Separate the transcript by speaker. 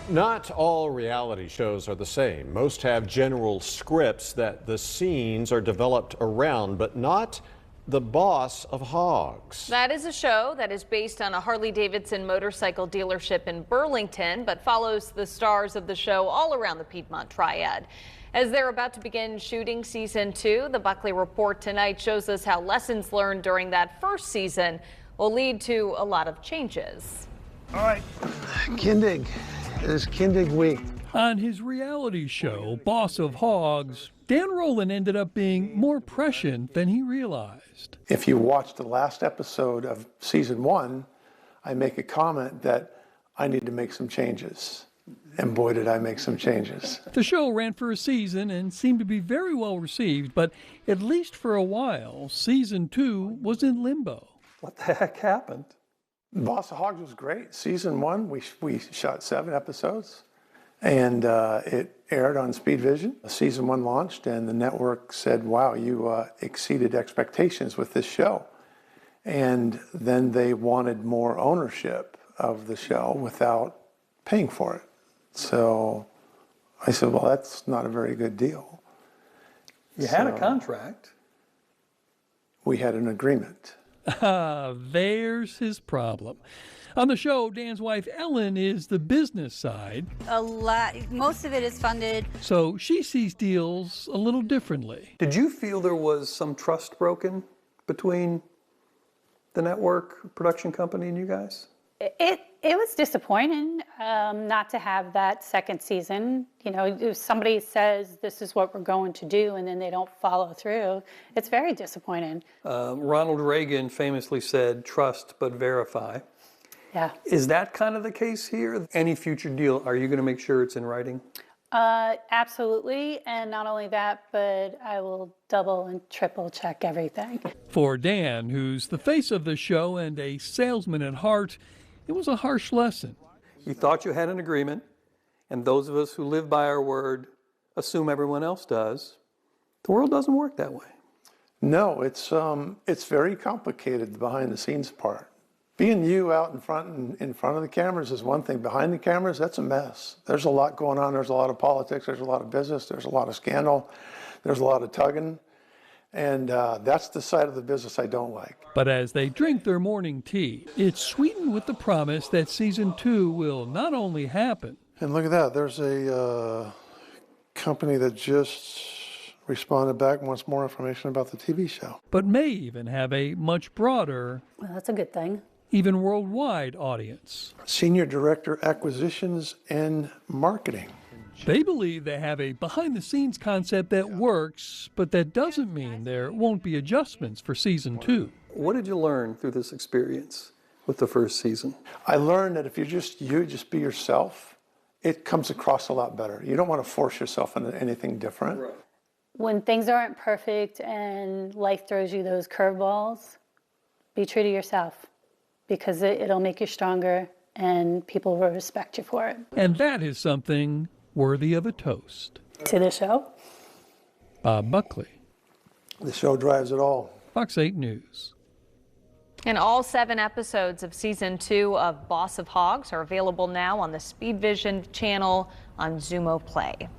Speaker 1: Not all reality shows are the same. Most have general scripts that the scenes are developed around, but not The Boss of Hogs.
Speaker 2: That is a show that is based on a Harley-Davidson motorcycle dealership in Burlington, but follows the stars of the show all around the Piedmont Triad. As they're about to begin shooting season 2, the Buckley Report tonight shows us how lessons learned during that first season will lead to a lot of changes.
Speaker 3: All right, Kindig. It is Kindig week.
Speaker 4: On his reality show, Boss of Hogs, Dan Rowland ended up being more prescient than he realized.
Speaker 3: If you watch the last episode of season 1, I make a comment that I need to make some changes. And boy, did I make some changes.
Speaker 4: The show ran for a season and seemed to be very well received, but at least for a while, season 2 was in limbo.
Speaker 5: What the heck happened?
Speaker 3: Boss of Hogs was great. Season 1, we shot 7 episodes, and it aired on Speed Vision. Season 1 launched, and the network said, wow, you exceeded expectations with this show. And then they wanted more ownership of the show without paying for it. So I said, well, that's not a very good deal.
Speaker 5: You had a contract.
Speaker 3: We had an agreement.
Speaker 4: There's his problem. On the show, Dan's wife Ellen is the business side.
Speaker 6: Most of it is funded.
Speaker 4: So she sees deals a little differently.
Speaker 5: Did you feel there was some trust broken between the network, production company, and you guys?
Speaker 6: It was disappointing not to have that second season. You know, if somebody says this is what we're going to do and then they don't follow through, it's very disappointing.
Speaker 5: Ronald Reagan famously said, trust but verify.
Speaker 6: Yeah.
Speaker 5: Is that kind of the case here? Any future deal, are you going to make sure it's in writing?
Speaker 6: Absolutely. And not only that, but I will double and triple check everything.
Speaker 4: For Dan, who's the face of the show and a salesman at heart, it was a harsh lesson.
Speaker 5: You thought you had an agreement, and those of us who live by our word assume everyone else does. The world doesn't work that way.
Speaker 3: No, it's very complicated, the behind the scenes part. Being you out in front of the cameras is one thing. Behind the cameras, that's a mess. There's a lot going on. There's a lot of politics. There's a lot of business. There's a lot of scandal. There's a lot of tugging. And that's the side of the business I don't like.
Speaker 4: But as they drink their morning tea, it's sweetened with the promise that season 2 will not only happen.
Speaker 3: And look at that. There's a company that just responded back and wants more information about the TV show.
Speaker 4: But may even have a much broader,
Speaker 6: Well, that's a good thing.
Speaker 4: even worldwide audience.
Speaker 3: Senior Director, Acquisitions and Marketing.
Speaker 4: They believe they have a behind-the-scenes concept that works, but that doesn't mean there won't be adjustments for season 2.
Speaker 5: What did you learn through this experience with the first season?
Speaker 3: I learned that if you're just you, just be yourself, it comes across a lot better. You don't want to force yourself into anything different.
Speaker 5: Right.
Speaker 6: When things aren't perfect and life throws you those curveballs, be true to yourself, because it'll make you stronger and people will respect you for it.
Speaker 4: And that is something worthy of a toast.
Speaker 6: To the show.
Speaker 4: Bob Buckley,
Speaker 3: The show drives it all.
Speaker 4: Fox 8 News.
Speaker 2: And all 7 episodes of season 2 of Boss of Hogs are available now on the Speed Vision channel on Zumo Play.